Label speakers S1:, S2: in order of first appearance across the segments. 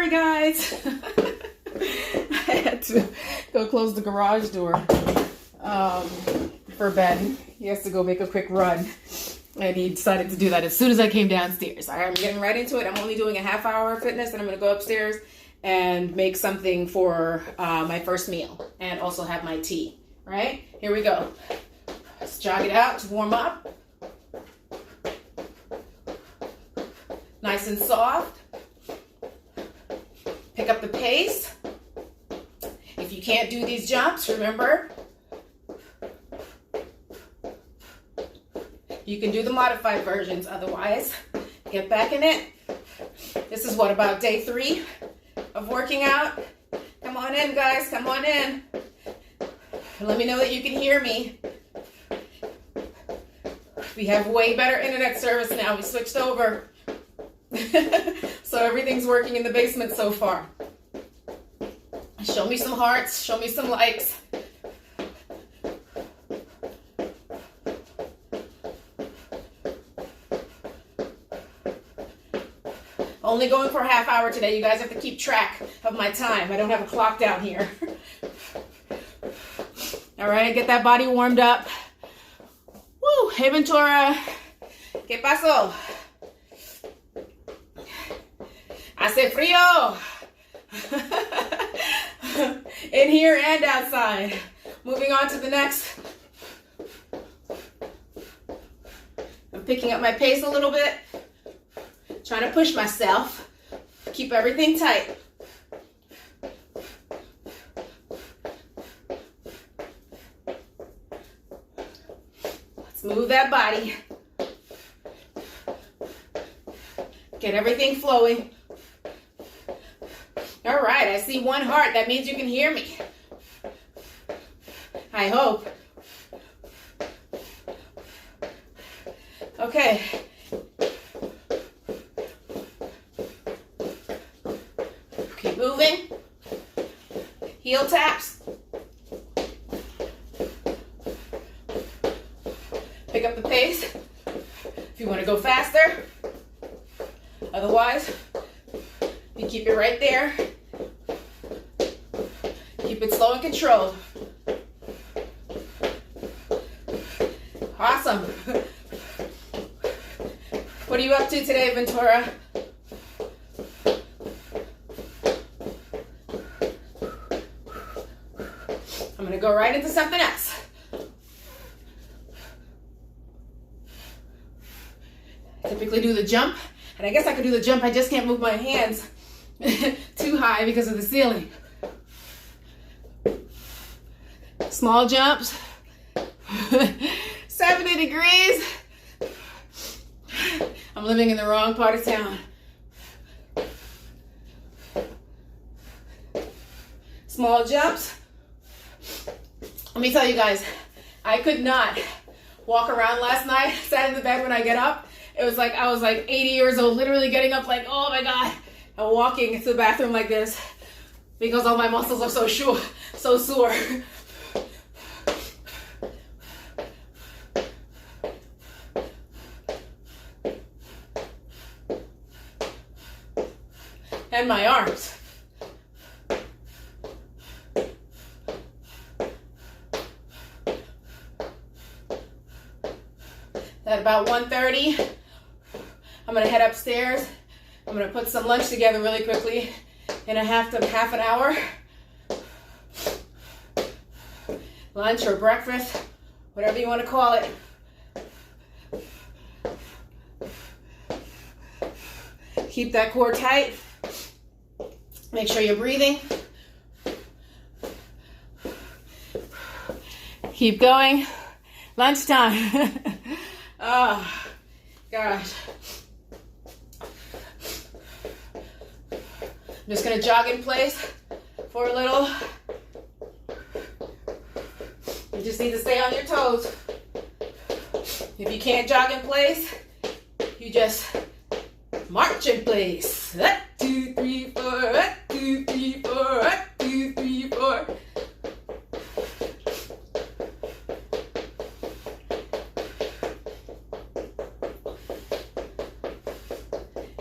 S1: Sorry guys. I had to go close the garage door for Ben. He has to go make a quick run. And he decided to do that as soon as I came downstairs. All right, I'm getting right into it. I'm only doing a half hour of fitness, and I'm going to go upstairs and make something for my first meal and also have my tea. All right, here we go. Let's jog it out to warm up. Nice and soft. Pick up the pace. If you can't do these jumps, remember, you can do the modified versions. Otherwise, get back in it. This is what, about day 3 of working out? Come on in, guys. Come on in. Let me know that you can hear me. We have way better internet service now. We switched over. So everything's working in the basement so far. Show me some hearts. Show me some likes. Only going for a half hour today. You guys have to keep track of my time. I don't have a clock down here. All right, get that body warmed up. Woo, hey Ventura. ¿Qué pasó? Hace frío. In here and outside. Moving on to the next. I'm picking up my pace a little bit. Trying to push myself. Keep everything tight. Let's move that body. Get everything flowing. All right, I see one heart. That means you can hear me. I hope. Okay. Keep moving. Heel taps. Pick up the pace if you want to go faster. Otherwise, you keep it right there. Keep it slow and controlled. Awesome. What are you up to today, Ventura? I'm going to go right into something else. I typically do the jump, and I guess I could do the jump. I just can't move my hands too high because of the ceiling. Small jumps. 70 degrees. I'm living in the wrong part of town. Small jumps. Let me tell you guys, I could not walk around last night. Sat in the bed when I get up. It was like I was like 80 years old, literally getting up like, oh my God, and walking to the bathroom like this because all my muscles are so sore. And my arms. At about 1:30, I'm gonna head upstairs. I'm gonna put some lunch together really quickly in a half an hour. Lunch or breakfast, whatever you want to call it. Keep that core tight. Make sure you're breathing. Keep going. Lunchtime. Oh, gosh. I'm just going to jog in place for a little. You just need to stay on your toes. If you can't jog in place, you just march in place. 1, 2, 3, 4. 1, 2, 3, 4. 1, 2, 3, 4.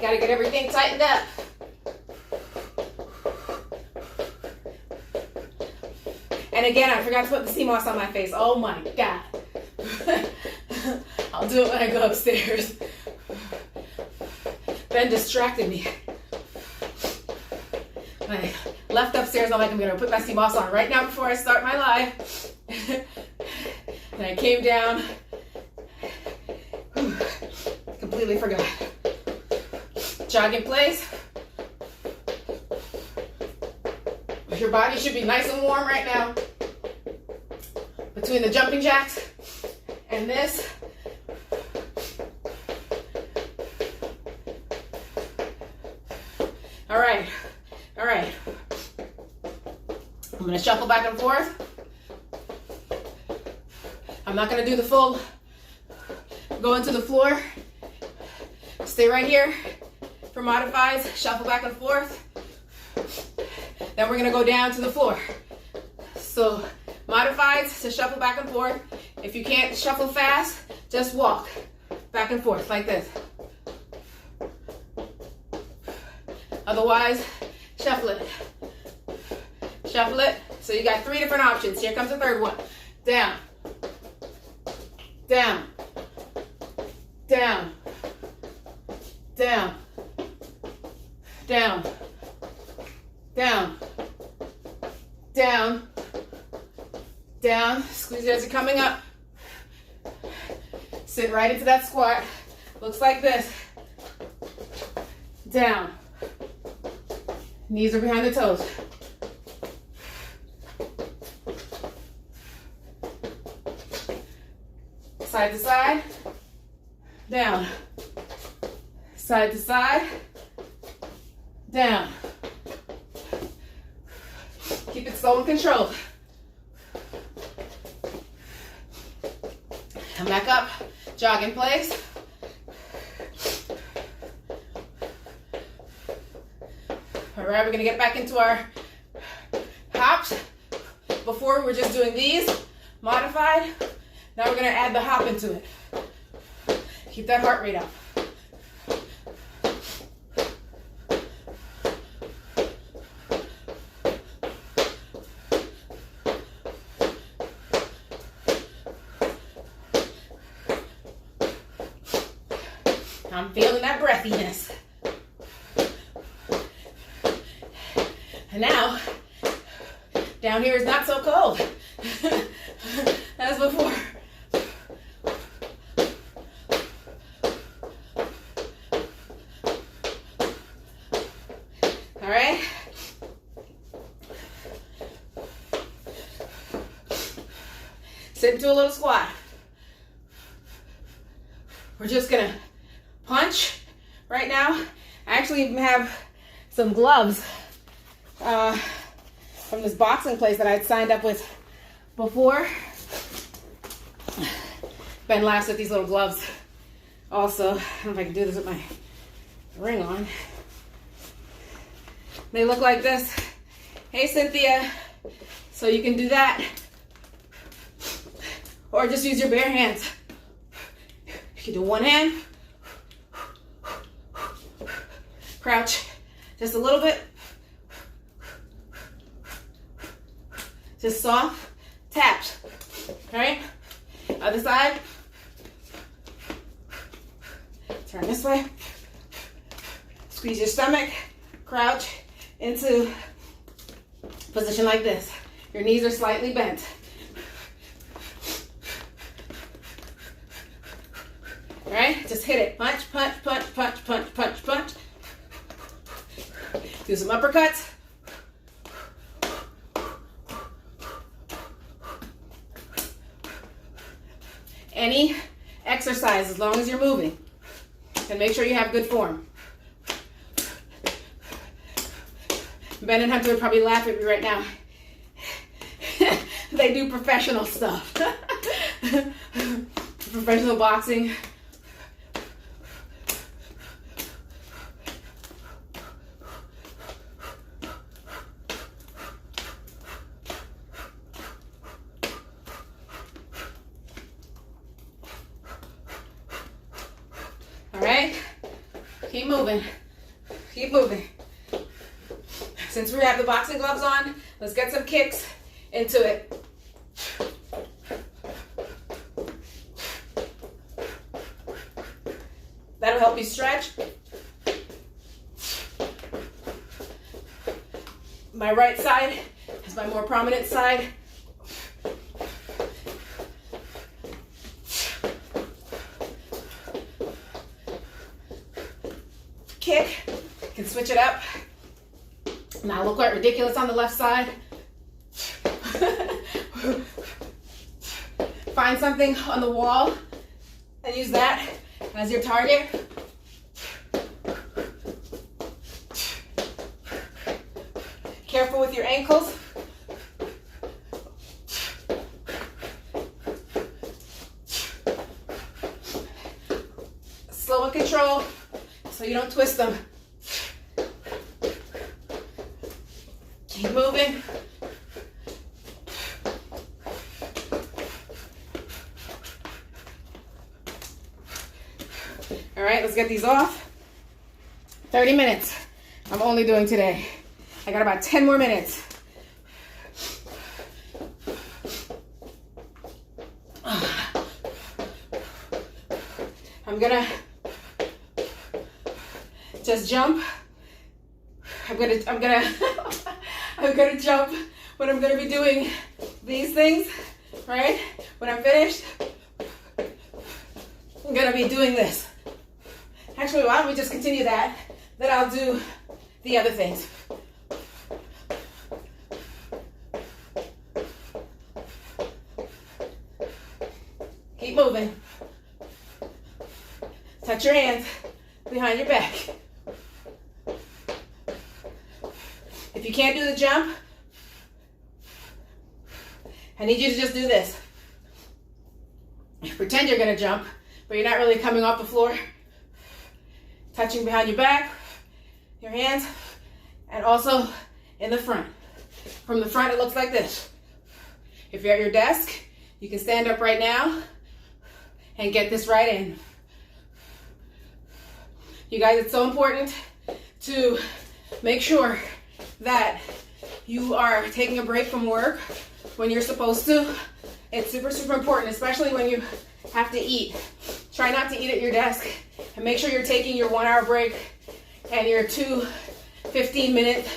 S1: Gotta get everything tightened up. And again, I forgot to put the sea moss on my face. Oh my God. I'll do it when I go upstairs. Ben distracted me. When I left upstairs, I'm like, I'm gonna put my sea moss on right now before I start my live. And I came down, completely forgot. Jog in place. Your body should be nice and warm right now. Between the jumping jacks and this. All right. All right. I'm going to shuffle back and forth. I'm not going to do the full go into the floor. Stay right here for modifies. Shuffle back and forth. Then we're going to go down to the floor. So modifies to shuffle back and forth. If you can't shuffle fast, just walk back and forth like this. Otherwise, shuffle it. Shuffle it. So you got 3 different options. Here comes the third one. Down. Down. Down. Down. Down. Down. Down. Down. Squeeze it as you're coming up. Sit right into that squat. Looks like this. Down. Knees are behind the toes. Side to side. Down. Side to side. Down. Keep it slow and controlled. Come back up. Jog in place. All right, we're gonna get back into our hops. Before we were just doing these, modified. Now we're gonna add the hop into it. Keep that heart rate up. I'm feeling that breathiness. And now, down here is not so cold as before. All right. Sit into a little squat. We're just gonna punch right now. I actually even have some gloves from this boxing place that I'd signed up with before. Ben laughs at these little gloves also. I don't know if I can do this with my ring on. They look like this. Hey, Cynthia. So you can do that. Or just use your bare hands. You can do one hand. Crouch just a little bit. Just soft taps. All right? Other side. Turn this way. Squeeze your stomach. Crouch into position like this. Your knees are slightly bent. All right? Just hit it. Punch, punch, punch, punch, punch, punch, punch. Do some uppercuts. Any exercise, as long as you're moving. And make sure you have good form. Ben and Hunter would probably laugh at me right now. They do professional stuff. Professional boxing. Keep moving. Keep moving. Since we have the boxing gloves on, let's get some kicks into it. That'll help you stretch. My right side is my more prominent side. Kick, you can switch it up. Now look quite ridiculous on the left side. Find something on the wall and use that as your target. Careful with your ankles. Slow and control so you don't twist them. Keep moving. All right, let's get these off. 30 minutes I'm only doing today. I got about 10 more minutes. I'm gonna just jump. I'm gonna jump when I'm gonna be doing these things, right? When I'm finished, I'm gonna be doing this. Actually, why don't we just continue that? Then I'll do the other things. Keep moving. Touch your hands behind your back. If you can't do the jump, I need you to just do this. Pretend you're gonna jump, but you're not really coming off the floor. Touching behind your back, your hands, and also in the front. From the front, it looks like this. If you're at your desk, you can stand up right now and get this right in. You guys, it's so important to make sure that you are taking a break from work when you're supposed to. It's super, super important, especially when you have to eat. Try not to eat at your desk and make sure you're taking your 1 hour break and your 2 15-minute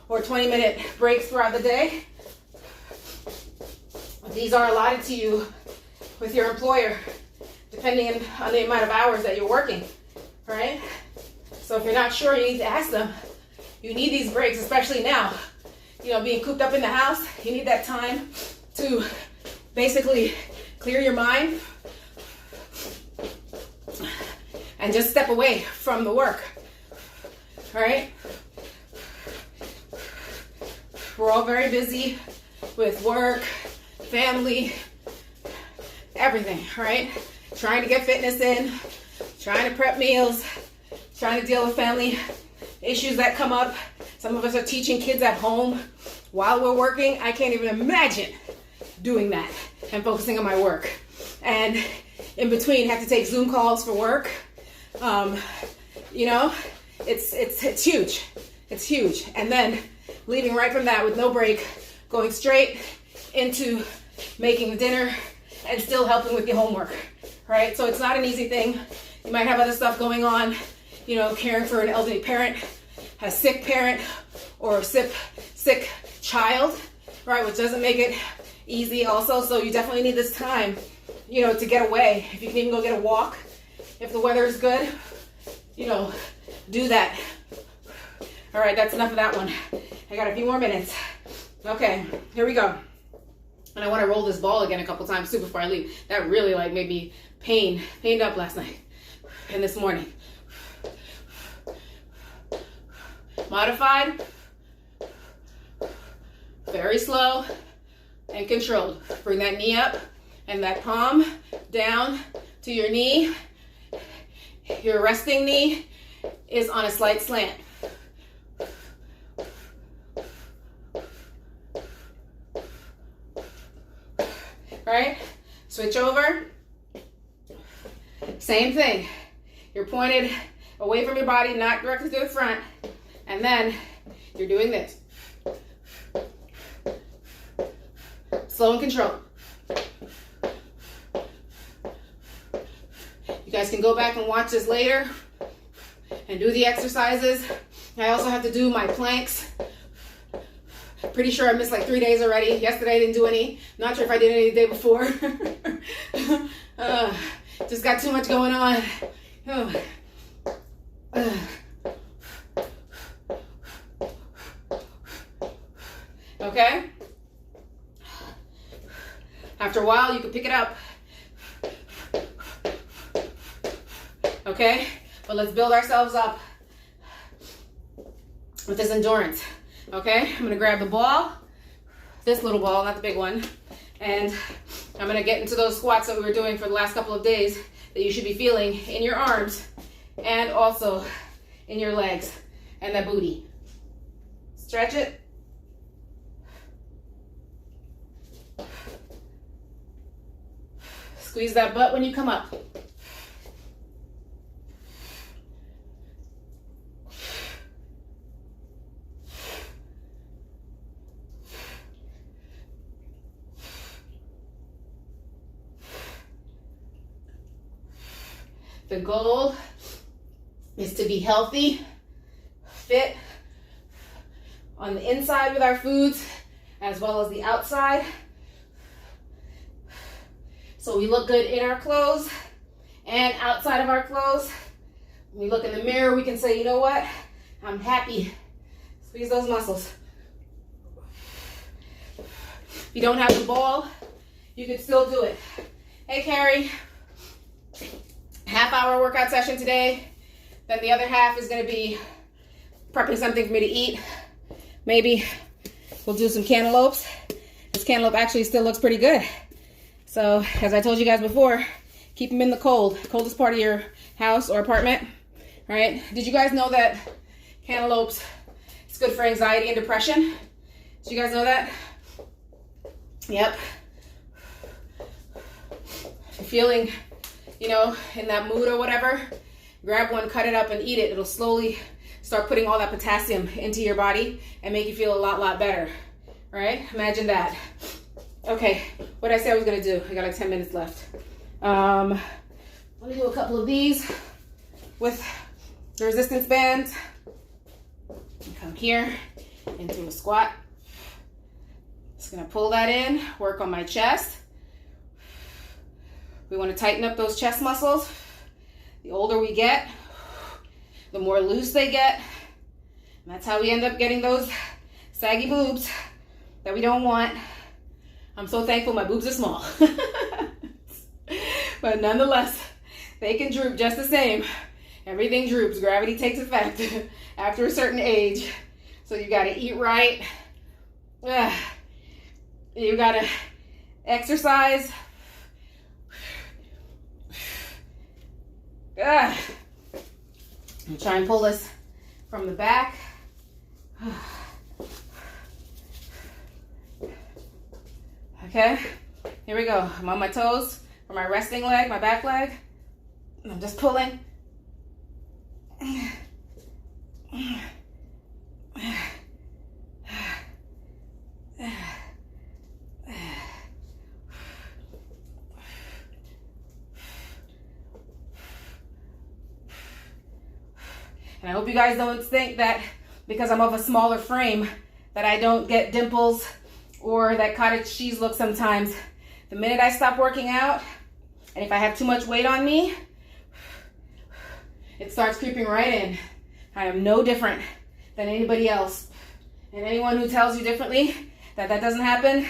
S1: or 20-minute breaks throughout the day. These are allotted to you with your employer, depending on the amount of hours that you're working, right? So if you're not sure, you need to ask them. You need these breaks, especially now. You know, being cooped up in the house, you need that time to basically clear your mind and just step away from the work, all right? We're all very busy with work, family, everything, right? Trying to get fitness in, trying to prep meals, trying to deal with family issues that come up. Some of us are teaching kids at home while we're working. I can't even imagine doing that and focusing on my work. And in between, have to take Zoom calls for work. You know, it's huge. It's huge. And then leaving right from that with no break, going straight into making the dinner and still helping with your homework, right? So it's not an easy thing. You might have other stuff going on, you know, caring for an elderly parent, a sick parent, or a sick child, right? Which doesn't make it easy also. So you definitely need this time, you know, to get away. If you can even go get a walk, if the weather is good, you know, do that. All right, that's enough of that one. I got a few more minutes. Okay, here we go. And I want to roll this ball again a couple times too before I leave. That really like made me pained up last night and this morning. Modified, very slow and controlled. Bring that knee up and that palm down to your knee. Your resting knee is on a slight slant. Right? Switch over. Same thing. You're pointed away from your body, not directly to the front. And then you're doing this. Slow and controlled. You guys can go back and watch this later and do the exercises. I also have to do my planks. Pretty sure I missed like 3 days already. Yesterday I didn't do any. Not sure if I did any the day before. Just got too much going on. Okay? After a while, you can pick it up. Okay? But let's build ourselves up with this endurance. Okay? I'm gonna grab the ball, this little ball, not the big one, and I'm gonna get into those squats that we were doing for the last couple of days that you should be feeling in your arms and also in your legs and that booty. Stretch it. Squeeze that butt when you come up. The goal is to be healthy, fit on the inside with our foods as well as the outside. So we look good in our clothes and outside of our clothes. When we look in the mirror, we can say, you know what? I'm happy. Squeeze those muscles. If you don't have the ball, you can still do it. Hey, Carrie. Half-hour workout session today. Then the other half is going to be prepping something for me to eat. Maybe we'll do some cantaloupes. This cantaloupe actually still looks pretty good. So, as I told you guys before, keep them in the coldest part of your house or apartment, right? Did you guys know that cantaloupes is good for anxiety and depression? Did you guys know that? Yep. If you're feeling, you know, in that mood or whatever, grab one, cut it up and eat it. It'll slowly start putting all that potassium into your body and make you feel a lot better, right? Imagine that. Okay, what did I say I was gonna do? I got like 10 minutes left. Let me do a couple of these with the resistance bands. Come here into a squat. Just gonna pull that in, work on my chest. We wanna tighten up those chest muscles. The older we get, the more loose they get. And that's how we end up getting those saggy boobs that we don't want. I'm so thankful my boobs are small. But nonetheless, they can droop just the same. Everything droops. Gravity takes effect after a certain age. So you gotta eat right. You gotta exercise. I'm gonna try and pull this from the back. Okay, here we go. I'm on my toes for my resting leg, my back leg. And I'm just pulling. And I hope you guys don't think that because I'm of a smaller frame that I don't get dimples or that cottage cheese look sometimes. The minute I stop working out, and if I have too much weight on me, it starts creeping right in. I am no different than anybody else. And anyone who tells you differently, that doesn't happen,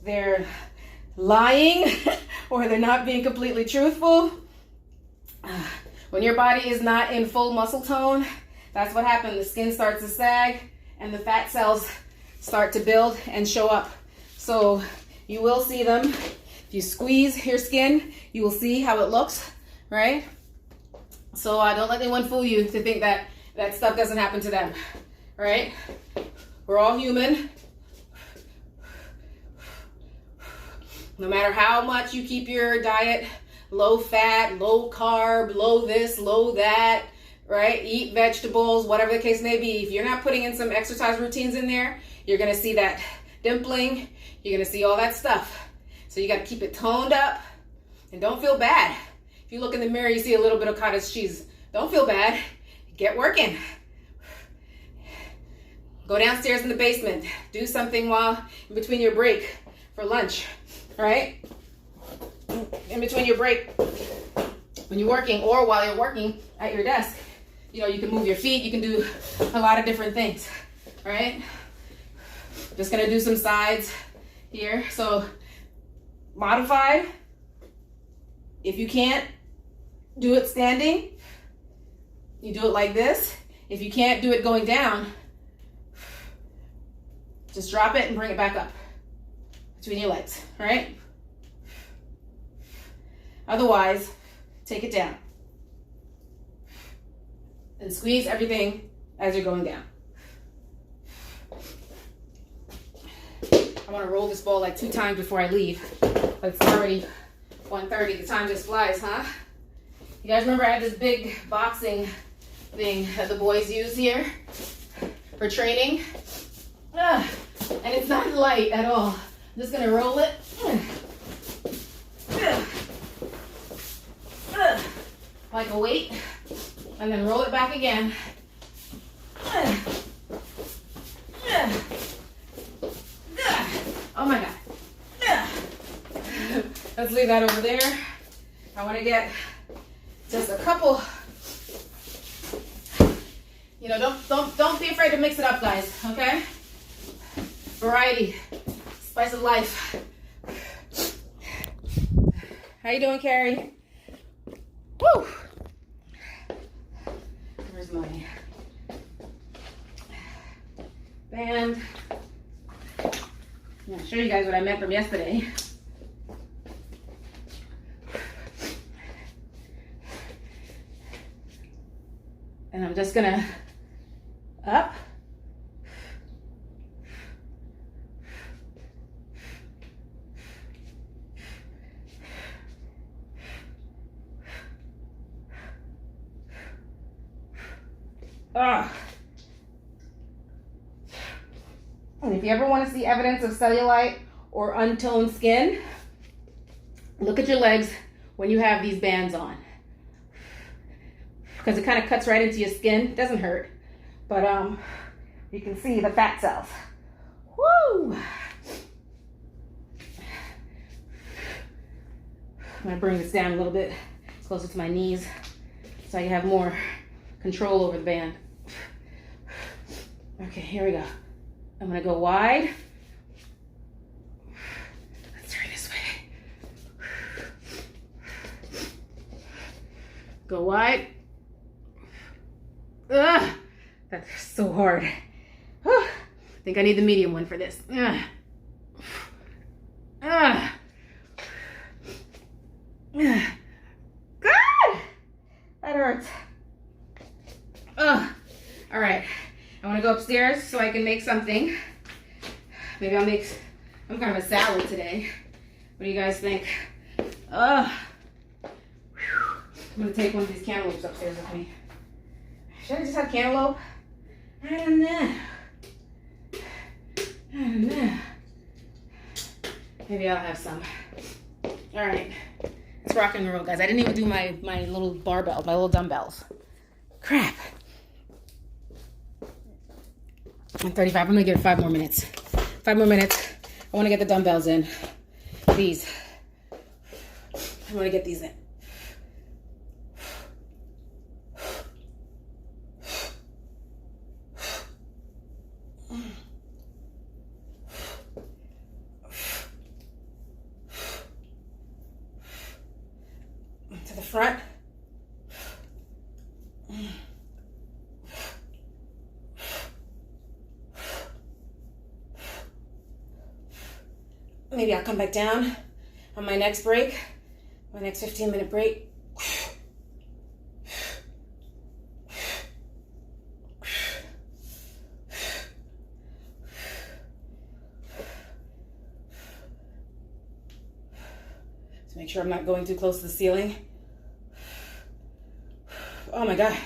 S1: they're lying or they're not being completely truthful. When your body is not in full muscle tone, that's what happens. The skin starts to sag and the fat cells start to build and show up. So you will see them. If you squeeze your skin, you will see how it looks, right? So don't let anyone fool you to think that that stuff doesn't happen to them, right? We're all human. No matter how much you keep your diet low fat, low carb, low this, low that, right? Eat vegetables, whatever the case may be. If you're not putting in some exercise routines in there, you're gonna see that dimpling. You're gonna see all that stuff. So you gotta keep it toned up and don't feel bad. If you look in the mirror, you see a little bit of cottage cheese. Don't feel bad, get working. Go downstairs in the basement. Do something while in between your break for lunch, all right? In between your break when you're working or while you're working at your desk. You know, you can move your feet, you can do a lot of different things, all right? Just gonna do some sides here. So modified, if you can't do it standing, you do it like this. If you can't do it going down, just drop it and bring it back up between your legs, all right? Otherwise, take it down and squeeze everything as you're going down. I want to roll this ball like 2 times before I leave, but it's already 1:30. The time just flies, huh? You guys remember I had this big boxing thing that the boys use here for training? And it's not light at all. I'm just gonna roll it. Like a weight. And then roll it back again. Oh my God. Let's leave that over there. I want to get just a couple. You know, don't be afraid to mix it up, guys, okay? Variety, spice of life. How you doing, Carrie? Woo! Where's my band? I'm gonna show you guys what I meant from yesterday. And I'm just gonna up. And if you ever want to see evidence of cellulite or untoned skin, look at your legs when you have these bands on. Because it kind of cuts right into your skin. It doesn't hurt, but you can see the fat cells. Woo! I'm going to bring this down a little bit closer to my knees so I can have more control over the band. Okay, here we go. I'm gonna go wide. Let's turn this way. Go wide. Ugh, that's so hard. I think I need the medium one for this. Ugh. Ugh. God, that hurts. Ugh. All right. I want to go upstairs so I can make something. Maybe I'll make some kind of a salad today. What do you guys think? I'm going to take one of these cantaloupes upstairs with me. Should I just have cantaloupe? I don't know. Maybe I'll have some. All right. Let's rock and roll, guys. I didn't even do my little barbell, my little dumbbells. Crap. I'm 35. I'm gonna give it 5 more minutes. 5 more minutes. I want to get the dumbbells in. These. I want to get these in. To the front. Maybe I'll come back down on my next break, my next 15-minute break. To make sure I'm not going too close to the ceiling. Oh my God.